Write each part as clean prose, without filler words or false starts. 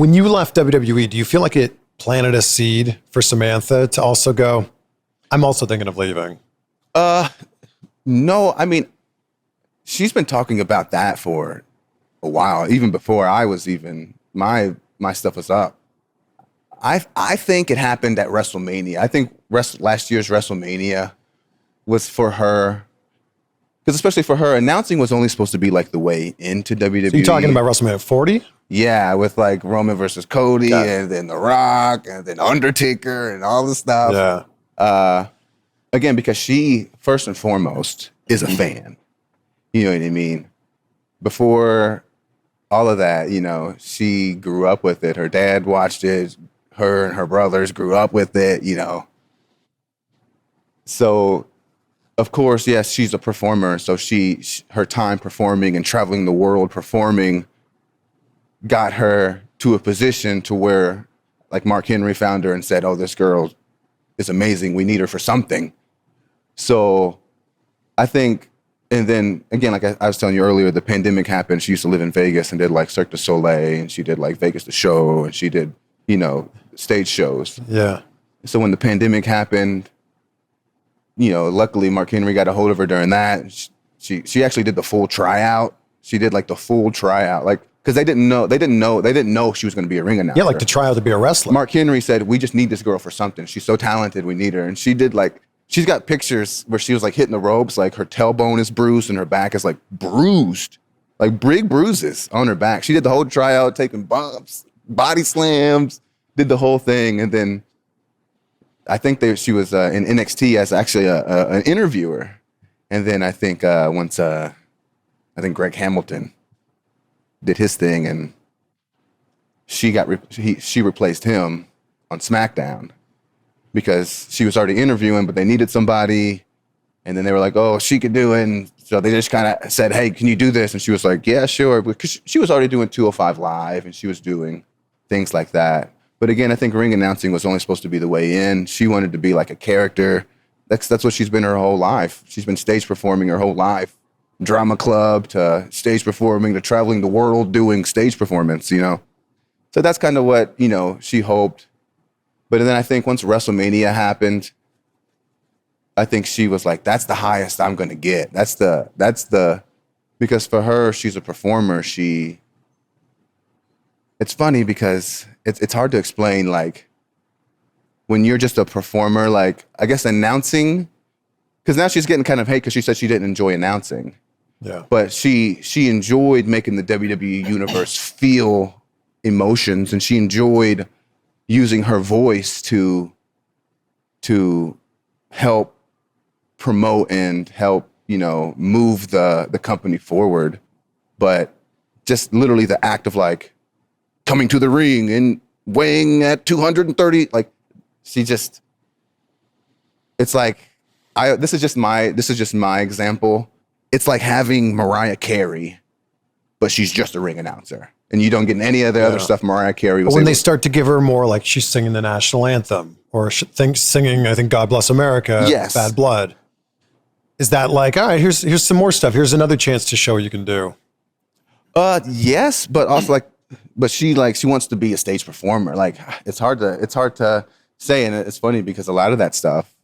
When you left WWE, do you feel like it planted a seed for Samantha to also go, I'm also thinking of leaving? No, I mean, she's been talking about that for a while, even before I was even, my stuff was up. I think it happened at WrestleMania. I think last year's WrestleMania was for her, because especially for her, announcing was only supposed to be like the way into WWE. So you're talking about WrestleMania 40? Yeah, with like Roman versus Cody, and then The Rock, and then Undertaker, and all this stuff. Yeah. Again, because she, first and foremost, is a fan. You know what I mean? Before all of that, you know, she grew up with it. Her dad watched it. Her and her brothers grew up with it, you know. So, of course, yes, she's a performer. So her time performing and traveling the world performing got her to a position to where, like, Mark Henry found her and said, oh, this girl is amazing. We need her for something. So I think, and then again, like I was telling you earlier, the pandemic happened. She used to live in Vegas and did like Cirque du Soleil, and she did like Vegas the Show, and she did, you know, stage shows. Yeah. So when the pandemic happened, you know, luckily Mark Henry got a hold of her during that. She actually did the full tryout. She did like the full tryout, like, because they didn't know she was going to be a ring announcer. Yeah, like to try out to be a wrestler. Mark Henry said, we just need this girl for something. She's so talented, we need her. And she did like, she's got pictures where she was like hitting the ropes, like her tailbone is bruised and her back is like bruised, like big bruises on her back. She did the whole tryout, taking bumps, body slams, did the whole thing. And then I think she was in NXT as actually an interviewer. And then I think once Greg Hamilton did his thing, and she replaced him on SmackDown because she was already interviewing, but they needed somebody, and then they were like, oh, she could do it, and so they just kind of said, hey, can you do this? And she was like, yeah, sure, because she was already doing 205 Live, and she was doing things like that. But again, I think ring announcing was only supposed to be the way in. She wanted to be like a character. That's what she's been her whole life. She's been stage performing her whole life. Drama club to stage performing to traveling the world doing stage performance, you know. So that's kind of what, you know, she hoped. But then I think once WrestleMania happened, I think she was like, that's the highest I'm going to get. That's the, because for her, she's a performer. It's funny because it's hard to explain, like, when you're just a performer, like, I guess announcing, because now she's getting kind of hate because she said she didn't enjoy announcing. Yeah. But she enjoyed making the WWE universe feel emotions, and she enjoyed using her voice to help promote and help, you know, move the company forward. But just literally the act of like coming to the ring and weighing at 230, like it's like, this is just my example. It's like having Mariah Carey, but she's just a ring announcer, and you don't get any of the other stuff Mariah Carey was. But when they start to give her more, like she's singing the national anthem or singing, I think, God Bless America, yes. Bad Blood. Is that like, all right, here's some more stuff. Here's another chance to show what you can do. Yes, but also but she wants to be a stage performer. Like it's hard to say, and it's funny because a lot of that stuff,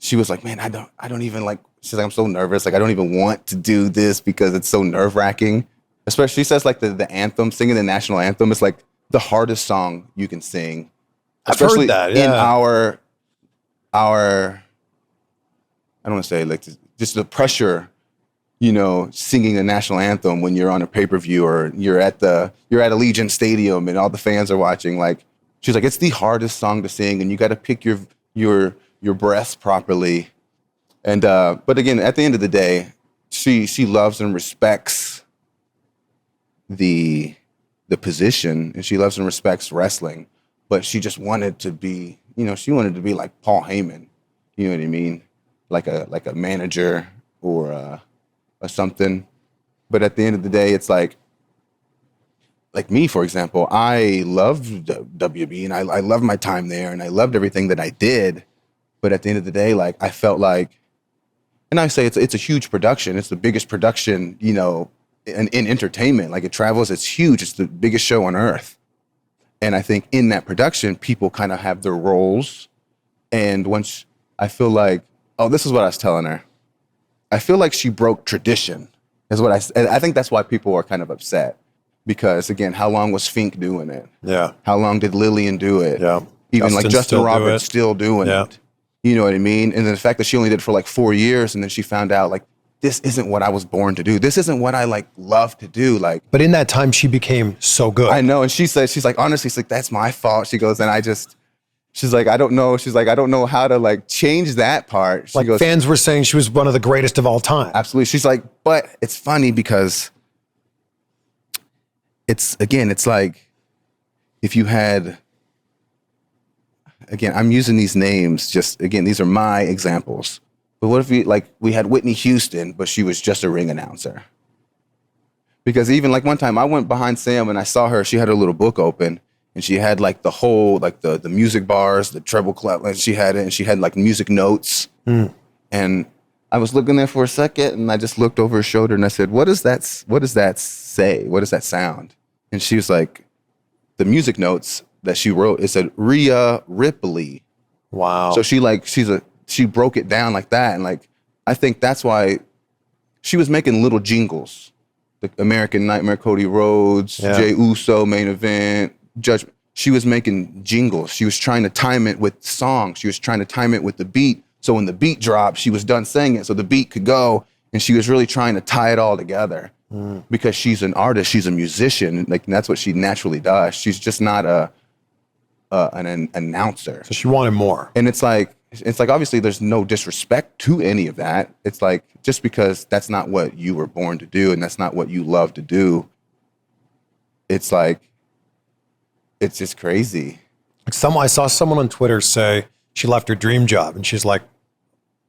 she was like, man, I don't even like. She's like, I'm so nervous. Like, I don't even want to do this because it's so nerve-wracking. Especially, she says, like, the anthem, singing the national anthem is, like, the hardest song you can sing. I've heard that, yeah. In our, I don't want to say, like, just the pressure, you know, singing the national anthem when you're on a pay-per-view or you're at Allegiant Stadium and all the fans are watching. Like, she's like, it's the hardest song to sing, and you got to pick your breaths properly. And but again, at the end of the day, she loves and respects the position, and she loves and respects wrestling. But she just wanted to be, you know, she wanted to be like Paul Heyman, you know what I mean, like a manager or something. But at the end of the day, it's like me, for example, I loved WB, and I loved my time there, and I loved everything that I did. But at the end of the day, like I felt like. And I say it's a huge production. It's the biggest production, you know, in entertainment. Like it travels, it's huge. It's the biggest show on earth. And I think in that production, people kind of have their roles. And once I feel like, oh, this is what I was telling her. I feel like she broke tradition is what I think that's why people are kind of upset. Because again, how long was Fink doing it? Yeah. How long did Lillian do it? Yeah. Even like Justin still Roberts still doing it. You know what I mean? And then the fact that she only did it for like 4 years and then she found out like, this isn't what I was born to do. This isn't what I like love to do. Like, but in that time, she became so good. I know. And she said, she's like, honestly, she's like, that's my fault. She goes, and she's like, I don't know. She's like, I don't know how to like change that part. She like goes, fans were saying she was one of the greatest of all time. Absolutely. She's like, but it's funny because it's like if you had, again, I'm using these names just, again, these are my examples. But what if we had Whitney Houston, but she was just a ring announcer? Because even like one time I went behind Sam and I saw her, she had her little book open and she had like the whole, like the music bars, the treble clef, and she had it, and she had like music notes. And I was looking there for a second and I just looked over her shoulder and I said, what does that say? What does that sound? And she was like, the music notes that she wrote, it said Rhea Ripley. Wow. So she broke it down like that. And like, I think that's why she was making little jingles. The American Nightmare, Cody Rhodes, Jey Uso, main event, Judgment. She was making jingles. She was trying to time it with songs. She was trying to time it with the beat. So when the beat dropped, she was done saying it so the beat could go. And she was really trying to tie it all together because she's an artist. She's a musician. Like, and that's what she naturally does. She's just not an announcer. So she wanted more. And it's like obviously there's no disrespect to any of that. It's like just because that's not what you were born to do and that's not what you love to do, it's like it's just crazy. I saw someone on Twitter say she left her dream job and she's like,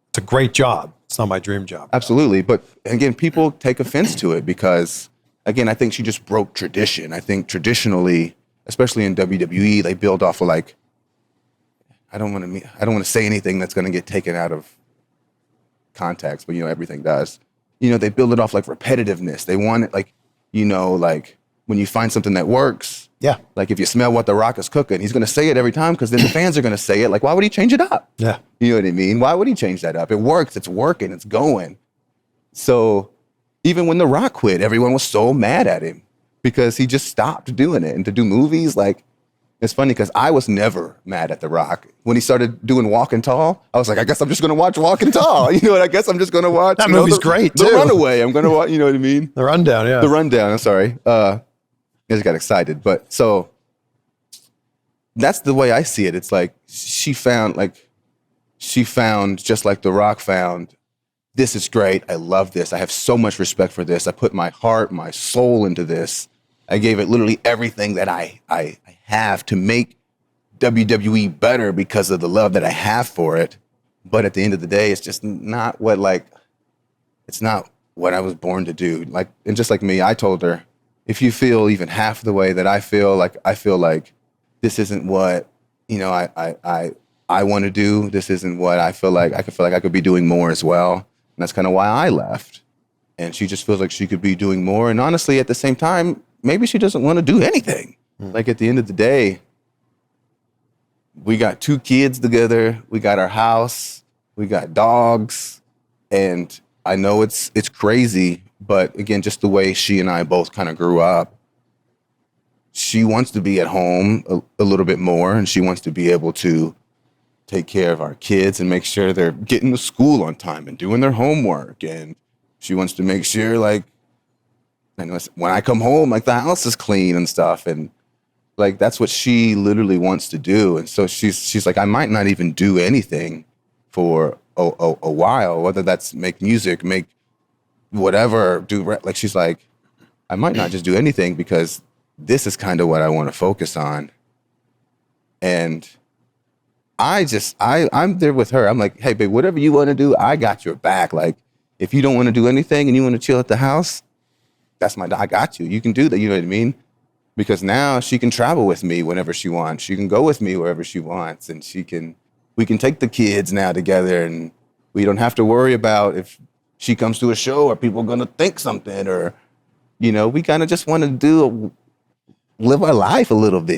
it's a great job. It's not my dream job. Absolutely. But again, people take offense to it because again, I think she just broke tradition. I think traditionally, especially in WWE, they build off of like, I don't want to say anything that's going to get taken out of context, but everything does. They build it off like repetitiveness. They want it like, like when you find something that works. Yeah. Like if you smell what The Rock is cooking, he's going to say it every time because then the fans are going to say it. Like, why would he change it up? Yeah. You know what I mean? Why would he change that up? It works. It's working. It's going. So even when The Rock quit, everyone was so mad at him because he just stopped doing it. And to do movies, like, it's funny because I was never mad at The Rock. When he started doing Walking Tall, I was like, I guess I'm just going to watch Walking Tall. You know what? I guess I'm just going to watch. That movie's great, too. The Runaway. I'm going to watch, you know what I mean? The Rundown, yeah. The Rundown, I'm sorry. I just got excited. But so that's the way I see it. It's like she found, just like The Rock found, this is great. I love this. I have so much respect for this. I put my heart, my soul into this. I gave it literally everything that I have to make WWE better because of the love that I have for it. But at the end of the day, it's just not it's not what I was born to do. Like, and just like me, I told her, if you feel even half the way that I feel like this isn't what, I want to do. This isn't what I feel like I could be doing more as well. And that's kind of why I left. And she just feels like she could be doing more. And honestly, at the same time, maybe she doesn't want to do anything. Like at the end of the day, we got 2 kids together. We got our house. We got dogs. And I know it's crazy, but again, just the way she and I both kind of grew up, she wants to be at home a little bit more, and she wants to be able to take care of our kids and make sure they're getting to school on time and doing their homework. And she wants to make sure, like, I know when I come home, like the house is clean and stuff. And like, that's what she literally wants to do. And so she's like, I might not even do anything for a while, whether that's make music, make whatever, like, she's like, I might not just do anything because this is kind of what I want to focus on. And I'm there with her. I'm like, hey, babe, whatever you want to do, I got your back. Like, if you don't want to do anything and you want to chill at the house, I got you. You can do that. You know what I mean? Because now she can travel with me whenever she wants. She can go with me wherever she wants. And we can take the kids now together, and we don't have to worry about if she comes to a show, are people going to think something, or You know, we kind of just want to live our life a little bit.